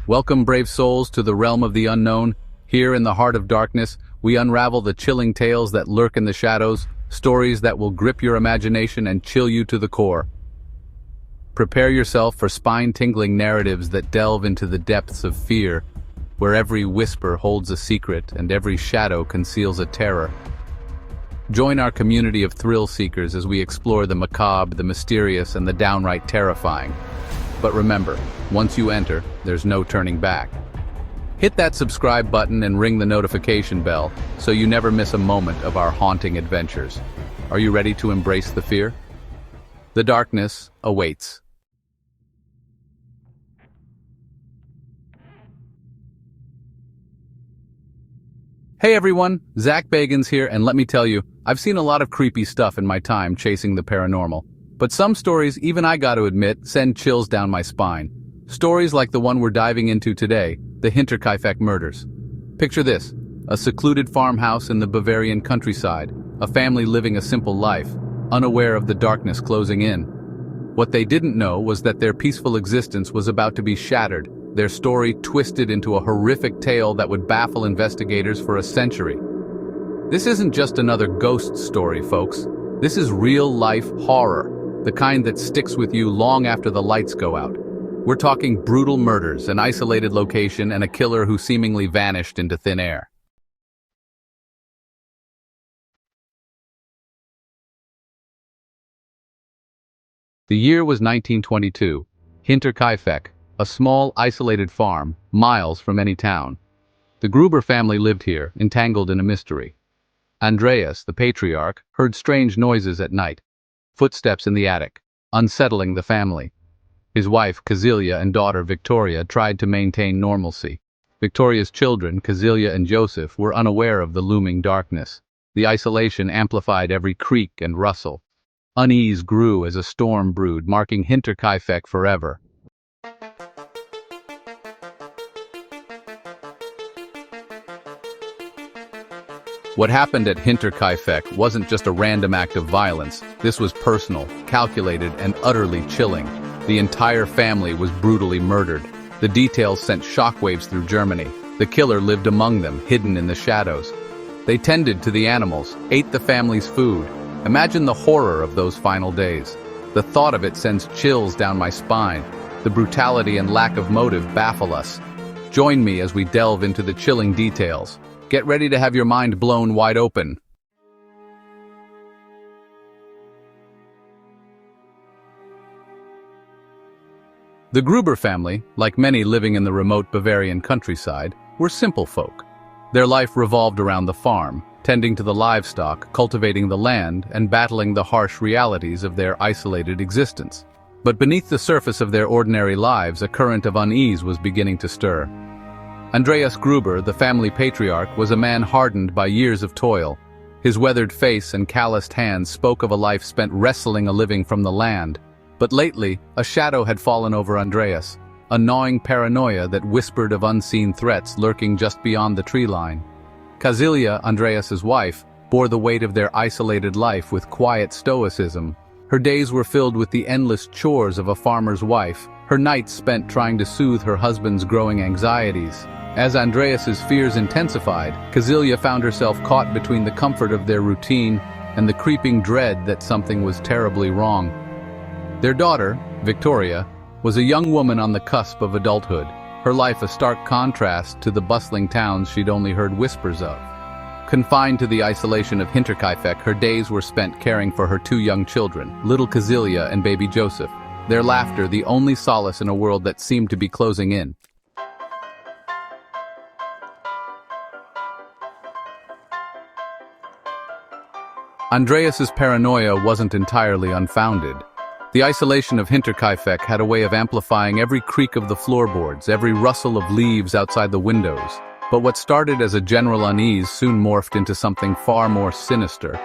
Welcome, brave souls, to the realm of the unknown. Here in the heart of darkness, we unravel the chilling tales that lurk in the shadows, stories that will grip your imagination and chill you to the core. Prepare yourself for spine-tingling narratives that delve into the depths of fear, where every whisper holds a secret and every shadow conceals a terror. Join our community of thrill seekers as we explore the macabre, the mysterious, and the downright terrifying. But remember, once you enter, there's no turning back. Hit that subscribe button and ring the notification bell so you never miss a moment of our haunting adventures. Are you ready to embrace the fear? The darkness awaits. Hey everyone, Zach Bagans here, and let me tell you, I've seen a lot of creepy stuff in my time chasing the paranormal. But some stories, even I gotta admit, send chills down my spine. Stories like the one we're diving into today, the Hinterkaifeck murders. Picture this, a secluded farmhouse in the Bavarian countryside, a family living a simple life, unaware of the darkness closing in. What they didn't know was that their peaceful existence was about to be shattered, their story twisted into a horrific tale that would baffle investigators for a century. This isn't just another ghost story, folks. This is real-life horror, the kind that sticks with you long after the lights go out. We're talking brutal murders, an isolated location, and a killer who seemingly vanished into thin air. The year was 1922. Hinterkaifeck, a small, isolated farm, miles from any town. The Gruber family lived here, entangled in a mystery. Andreas, the patriarch, heard strange noises at night, footsteps in the attic, unsettling the family. His wife, Kazilia, and daughter, Victoria, tried to maintain normalcy. Victoria's children, Kazilia and Joseph, were unaware of the looming darkness. The isolation amplified every creak and rustle. Unease grew as a storm brewed, marking Hinterkaifeck forever. What happened at Hinterkaifeck wasn't just a random act of violence. This was personal, calculated, and utterly chilling. The entire family was brutally murdered. The details sent shockwaves through Germany. The killer lived among them, hidden in the shadows. They tended to the animals, ate the family's food. Imagine the horror of those final days. The thought of it sends chills down my spine. The brutality and lack of motive baffle us. Join me as we delve into the chilling details. Get ready to have your mind blown wide open. The Gruber family, like many living in the remote Bavarian countryside, were simple folk. Their life revolved around the farm, tending to the livestock, cultivating the land, and battling the harsh realities of their isolated existence. But beneath the surface of their ordinary lives, a current of unease was beginning to stir. Andreas Gruber, the family patriarch, was a man hardened by years of toil. His weathered face and calloused hands spoke of a life spent wrestling a living from the land. But lately, a shadow had fallen over Andreas, a gnawing paranoia that whispered of unseen threats lurking just beyond the tree line. Kazilia, Andreas's wife, bore the weight of their isolated life with quiet stoicism. Her days were filled with the endless chores of a farmer's wife, her nights spent trying to soothe her husband's growing anxieties. As Andreas's fears intensified, Kazilia found herself caught between the comfort of their routine and the creeping dread that something was terribly wrong. Their daughter, Victoria, was a young woman on the cusp of adulthood, her life a stark contrast to the bustling towns she'd only heard whispers of. Confined to the isolation of Hinterkaifeck, her days were spent caring for her two young children, little Kazilia and baby Joseph, their laughter the only solace in a world that seemed to be closing in. Andreas's paranoia wasn't entirely unfounded. The isolation of Hinterkaifeck had a way of amplifying every creak of the floorboards, every rustle of leaves outside the windows. But what started as a general unease soon morphed into something far more sinister.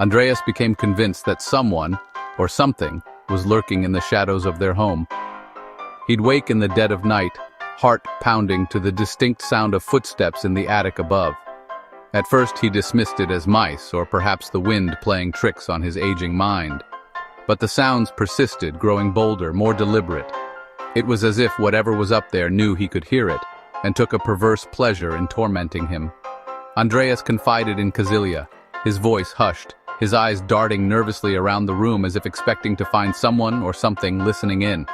Andreas became convinced that someone, or something, was lurking in the shadows of their home. He'd wake in the dead of night, heart pounding to the distinct sound of footsteps in the attic above. At first he dismissed it as mice, or perhaps the wind playing tricks on his aging mind. But the sounds persisted, growing bolder, more deliberate. It was as if whatever was up there knew he could hear it, and took a perverse pleasure in tormenting him. Andreas confided in Kazilia, his voice hushed, his eyes darting nervously around the room as if expecting to find someone or something listening in.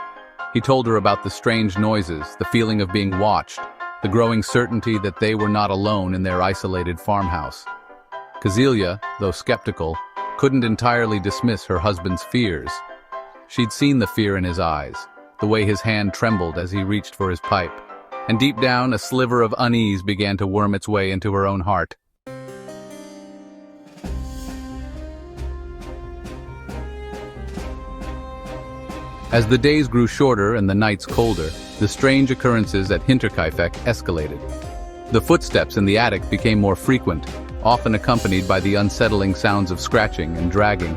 He told her about the strange noises, the feeling of being watched, the growing certainty that they were not alone in their isolated farmhouse. Kazilia, though skeptical, couldn't entirely dismiss her husband's fears. She'd seen the fear in his eyes, the way his hand trembled as he reached for his pipe, and deep down a sliver of unease began to worm its way into her own heart. As the days grew shorter and the nights colder, the strange occurrences at Hinterkaifeck escalated. The footsteps in the attic became more frequent, often accompanied by the unsettling sounds of scratching and dragging.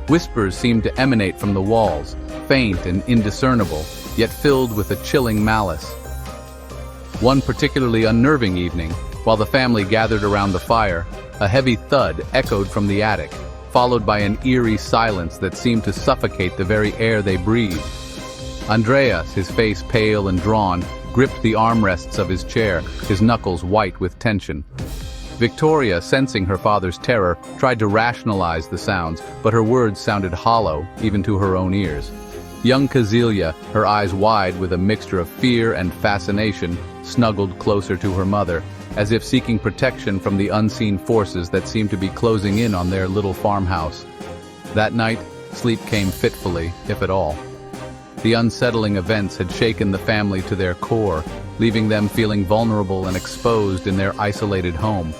Whispers seemed to emanate from the walls, faint and indiscernible, yet filled with a chilling malice. One particularly unnerving evening, while the family gathered around the fire, a heavy thud echoed from the attic, followed by an eerie silence that seemed to suffocate the very air they breathed. Andreas, his face pale and drawn, gripped the armrests of his chair, his knuckles white with tension. Victoria, sensing her father's terror, tried to rationalize the sounds, but her words sounded hollow, even to her own ears. Young Kazilia, her eyes wide with a mixture of fear and fascination, snuggled closer to her mother, as if seeking protection from the unseen forces that seemed to be closing in on their little farmhouse. That night, sleep came fitfully, if at all. The unsettling events had shaken the family to their core, leaving them feeling vulnerable and exposed in their isolated home.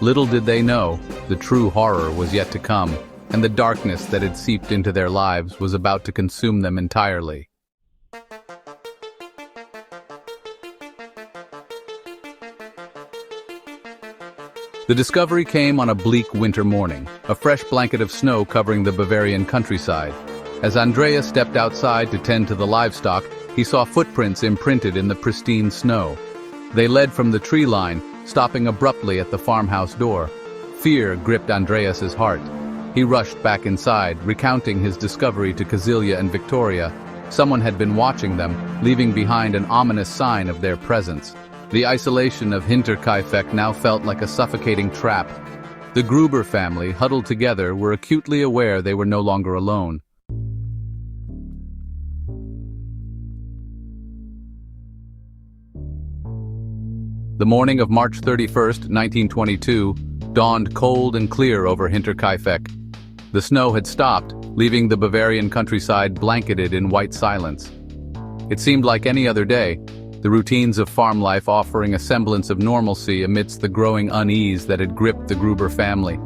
Little did they know, the true horror was yet to come, and the darkness that had seeped into their lives was about to consume them entirely. The discovery came on a bleak winter morning, a fresh blanket of snow covering the Bavarian countryside. As Andreas stepped outside to tend to the livestock, he saw footprints imprinted in the pristine snow. They led from the tree line, stopping abruptly at the farmhouse door. Fear gripped Andreas's heart. He rushed back inside, recounting his discovery to Kazilia and Victoria. Someone had been watching them, leaving behind an ominous sign of their presence. The isolation of Hinterkaifeck now felt like a suffocating trap. The Gruber family, huddled together, were acutely aware they were no longer alone. The morning of March 31st, 1922, dawned cold and clear over Hinterkaifeck. The snow had stopped, leaving the Bavarian countryside blanketed in white silence. It seemed like any other day, the routines of farm life offering a semblance of normalcy amidst the growing unease that had gripped the Gruber family.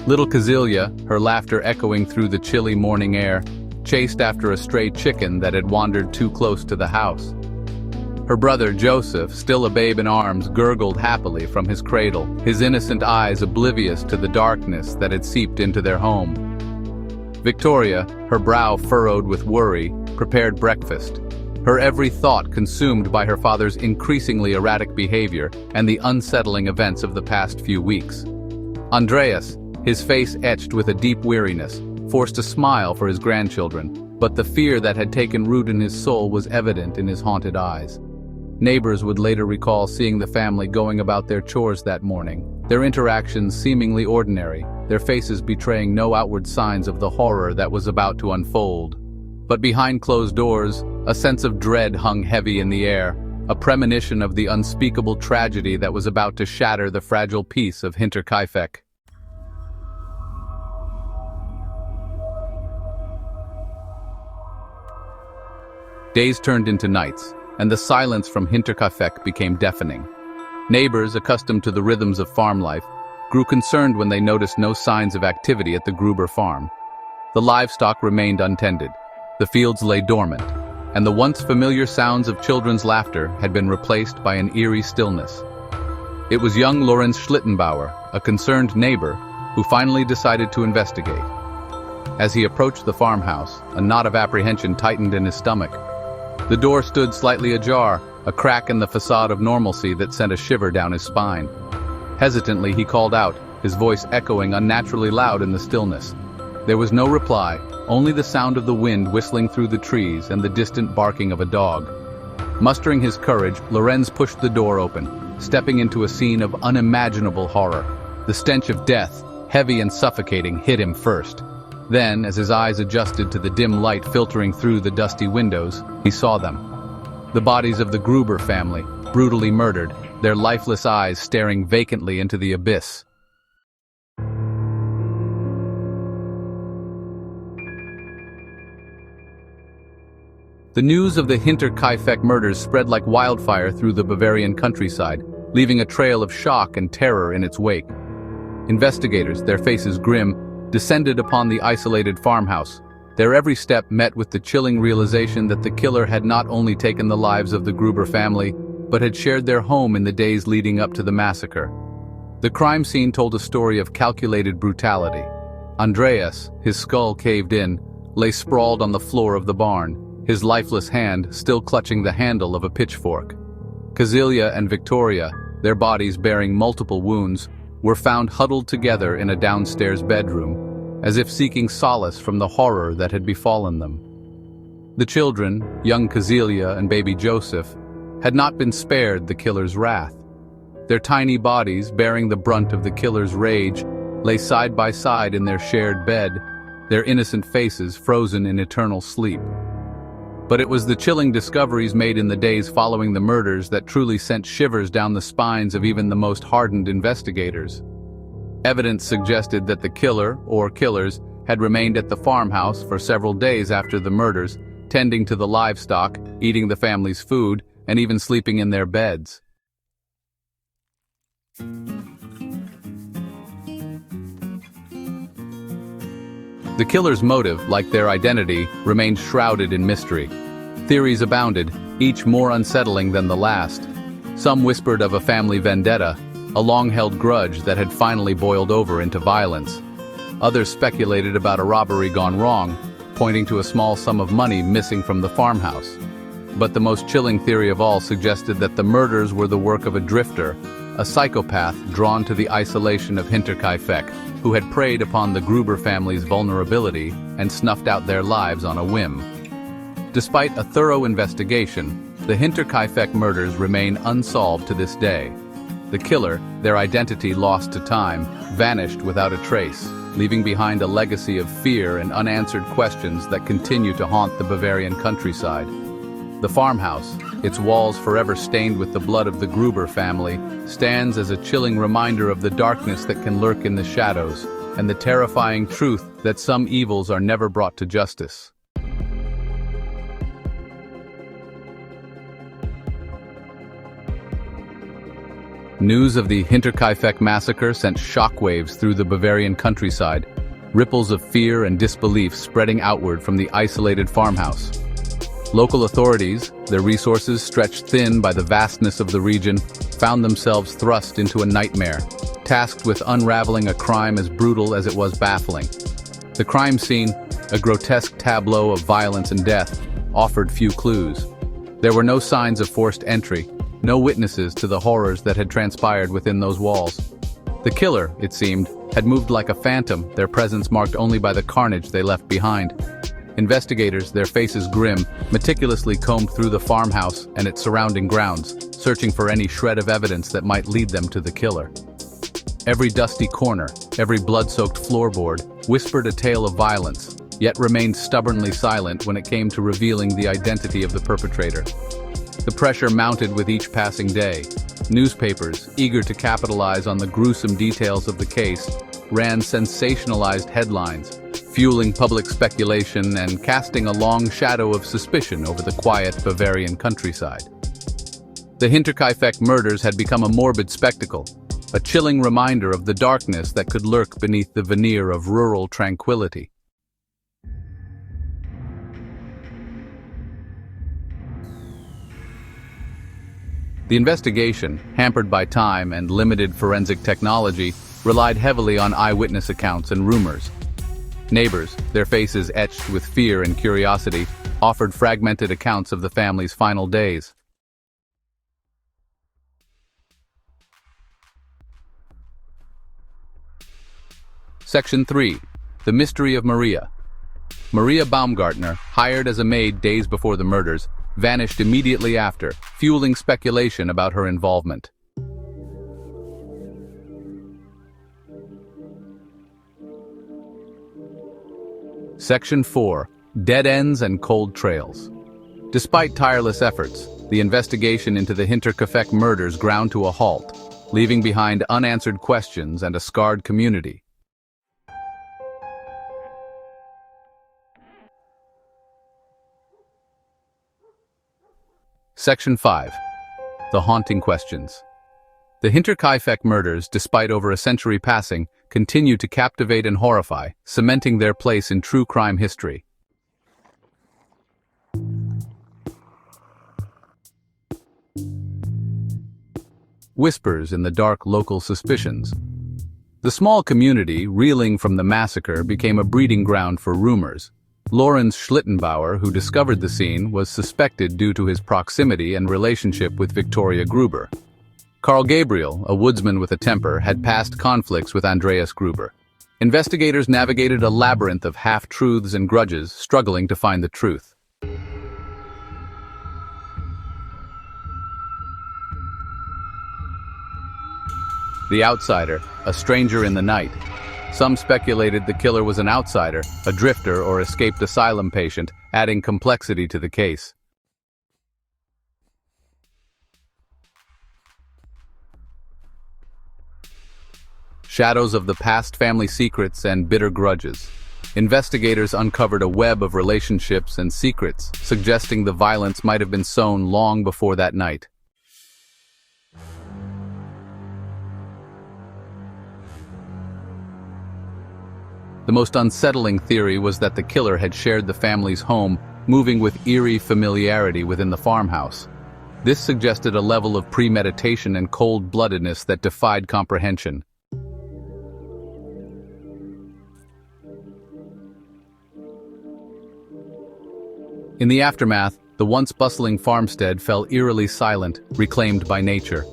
Little Kazilia, her laughter echoing through the chilly morning air, chased after a stray chicken that had wandered too close to the house. Her brother Joseph, still a babe in arms, gurgled happily from his cradle, his innocent eyes oblivious to the darkness that had seeped into their home. Victoria, her brow furrowed with worry, prepared breakfast, her every thought consumed by her father's increasingly erratic behavior and the unsettling events of the past few weeks. Andreas, his face etched with a deep weariness, forced a smile for his grandchildren, but the fear that had taken root in his soul was evident in his haunted eyes. Neighbors would later recall seeing the family going about their chores that morning, their interactions seemingly ordinary, their faces betraying no outward signs of the horror that was about to unfold. But behind closed doors, a sense of dread hung heavy in the air, a premonition of the unspeakable tragedy that was about to shatter the fragile peace of Hinterkaifeck. Days turned into nights, and the silence from Hinterkaifeck became deafening. Neighbors, accustomed to the rhythms of farm life, grew concerned when they noticed no signs of activity at the Gruber farm. The livestock remained untended, the fields lay dormant, and the once familiar sounds of children's laughter had been replaced by an eerie stillness. It was young Lorenz Schlittenbauer, a concerned neighbor, who finally decided to investigate. As he approached the farmhouse, a knot of apprehension tightened in his stomach. The door stood slightly ajar, a crack in the facade of normalcy that sent a shiver down his spine. Hesitantly, he called out, his voice echoing unnaturally loud in the stillness. There was no reply, only the sound of the wind whistling through the trees and the distant barking of a dog. Mustering his courage, Lorenz pushed the door open, stepping into a scene of unimaginable horror. The stench of death, heavy and suffocating, hit him first. Then, as his eyes adjusted to the dim light filtering through the dusty windows, he saw them. The bodies of the Gruber family, brutally murdered, their lifeless eyes staring vacantly into the abyss. The news of the Hinterkaifeck murders spread like wildfire through the Bavarian countryside, leaving a trail of shock and terror in its wake. Investigators, their faces grim, descended upon the isolated farmhouse. Their every step met with the chilling realization that the killer had not only taken the lives of the Gruber family, but had shared their home in the days leading up to the massacre. The crime scene told a story of calculated brutality. Andreas, his skull caved in, lay sprawled on the floor of the barn, his lifeless hand still clutching the handle of a pitchfork. Kazilia and Victoria, their bodies bearing multiple wounds, were found huddled together in a downstairs bedroom, as if seeking solace from the horror that had befallen them. The children, young Kazilia and baby Joseph, had not been spared the killer's wrath. Their tiny bodies, bearing the brunt of the killer's rage, lay side by side in their shared bed, their innocent faces frozen in eternal sleep. But it was the chilling discoveries made in the days following the murders that truly sent shivers down the spines of even the most hardened investigators. Evidence suggested that the killer, or killers, had remained at the farmhouse for several days after the murders, tending to the livestock, eating the family's food, and even sleeping in their beds. The killer's motive, like their identity, remained shrouded in mystery. Theories abounded, each more unsettling than the last. Some whispered of a family vendetta, a long-held grudge that had finally boiled over into violence. Others speculated about a robbery gone wrong, pointing to a small sum of money missing from the farmhouse. But the most chilling theory of all suggested that the murders were the work of a drifter, a psychopath drawn to the isolation of Hinterkaifeck, who had preyed upon the Gruber family's vulnerability and snuffed out their lives on a whim. Despite a thorough investigation, the Hinterkaifeck murders remain unsolved to this day. The killer, their identity lost to time, vanished without a trace, leaving behind a legacy of fear and unanswered questions that continue to haunt the Bavarian countryside. The farmhouse, its walls forever stained with the blood of the Gruber family, stands as a chilling reminder of the darkness that can lurk in the shadows, and the terrifying truth that some evils are never brought to justice. News of the Hinterkaifeck massacre sent shockwaves through the Bavarian countryside, ripples of fear and disbelief spreading outward from the isolated farmhouse. Local authorities, their resources stretched thin by the vastness of the region, found themselves thrust into a nightmare, tasked with unraveling a crime as brutal as it was baffling. The crime scene, a grotesque tableau of violence and death, offered few clues. There were no signs of forced entry, no witnesses to the horrors that had transpired within those walls. The killer, it seemed, had moved like a phantom, their presence marked only by the carnage they left behind. Investigators, their faces grim, meticulously combed through the farmhouse and its surrounding grounds, searching for any shred of evidence that might lead them to the killer. Every dusty corner, every blood-soaked floorboard, whispered a tale of violence, yet remained stubbornly silent when it came to revealing the identity of the perpetrator. The pressure mounted with each passing day. Newspapers, eager to capitalize on the gruesome details of the case, ran sensationalized headlines, fueling public speculation and casting a long shadow of suspicion over the quiet Bavarian countryside. The Hinterkaifeck murders had become a morbid spectacle, a chilling reminder of the darkness that could lurk beneath the veneer of rural tranquility. The investigation, hampered by time and limited forensic technology, relied heavily on eyewitness accounts and rumors. Neighbors, their faces etched with fear and curiosity, offered fragmented accounts of the family's final days. Section 3. The Mystery of Maria. Maria Baumgartner, hired as a maid days before the murders, vanished immediately after, fueling speculation about her involvement. Section 4. Dead Ends and Cold Trails. Despite tireless efforts, the investigation into the Hinterkaifeck murders ground to a halt, leaving behind unanswered questions and a scarred community. Section 5. The Haunting Questions. The Hinterkaifeck murders, despite over a century passing, continue to captivate and horrify, cementing their place in true crime history. Whispers in the dark local suspicions. The small community, reeling from the massacre, became a breeding ground for rumors. Lorenz Schlittenbauer, who discovered the scene, was suspected due to his proximity and relationship with Victoria Gruber. Carl Gabriel, a woodsman with a temper, had past conflicts with Andreas Gruber. Investigators navigated a labyrinth of half-truths and grudges, struggling to find the truth. The outsider, a stranger in the night. Some speculated the killer was an outsider, a drifter or escaped asylum patient, adding complexity to the case. Shadows of the past, family secrets, and bitter grudges. Investigators uncovered a web of relationships and secrets, suggesting the violence might have been sown long before that night. The most unsettling theory was that the killer had shared the family's home, moving with eerie familiarity within the farmhouse. This suggested a level of premeditation and cold-bloodedness that defied comprehension. In the aftermath, the once bustling farmstead fell eerily silent, reclaimed by nature.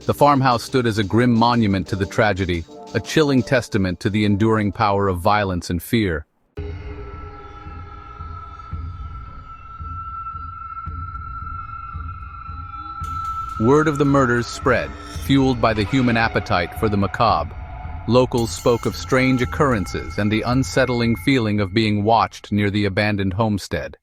The farmhouse stood as a grim monument to the tragedy, a chilling testament to the enduring power of violence and fear. Word of the murders spread, fueled by the human appetite for the macabre. Locals spoke of strange occurrences and the unsettling feeling of being watched near the abandoned homestead.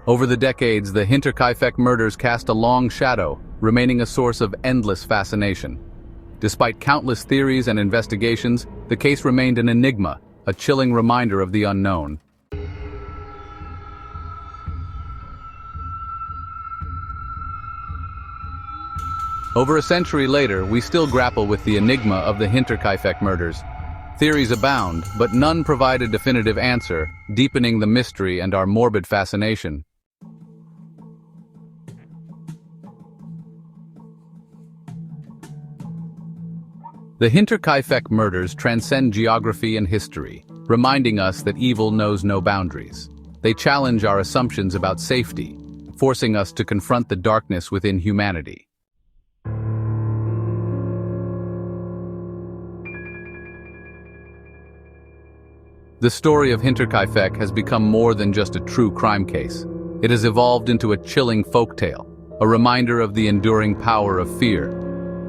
Over the decades, the Hinterkaifeck murders cast a long shadow, remaining a source of endless fascination. Despite countless theories and investigations, the case remained an enigma, a chilling reminder of the unknown. Over a century later, we still grapple with the enigma of the Hinterkaifeck murders. Theories abound, but none provide a definitive answer, deepening the mystery and our morbid fascination. The Hinterkaifeck murders transcend geography and history, reminding us that evil knows no boundaries. They challenge our assumptions about safety, forcing us to confront the darkness within humanity. The story of Hinterkaifeck has become more than just a true crime case. It has evolved into a chilling folktale, a reminder of the enduring power of fear.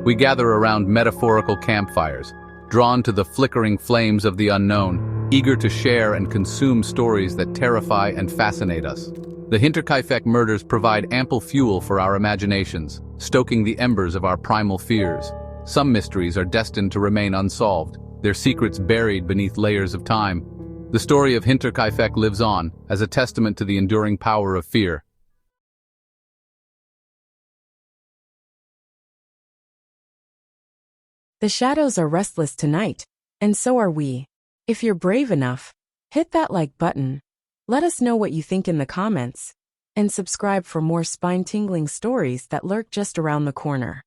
We gather around metaphorical campfires, drawn to the flickering flames of the unknown, eager to share and consume stories that terrify and fascinate us. The Hinterkaifeck murders provide ample fuel for our imaginations, stoking the embers of our primal fears. Some mysteries are destined to remain unsolved, their secrets buried beneath layers of time. The story of Hinterkaifeck lives on, as a testament to the enduring power of fear. The shadows are restless tonight, and so are we. If you're brave enough, hit that like button. Let us know what you think in the comments, and subscribe for more spine-tingling stories that lurk just around the corner.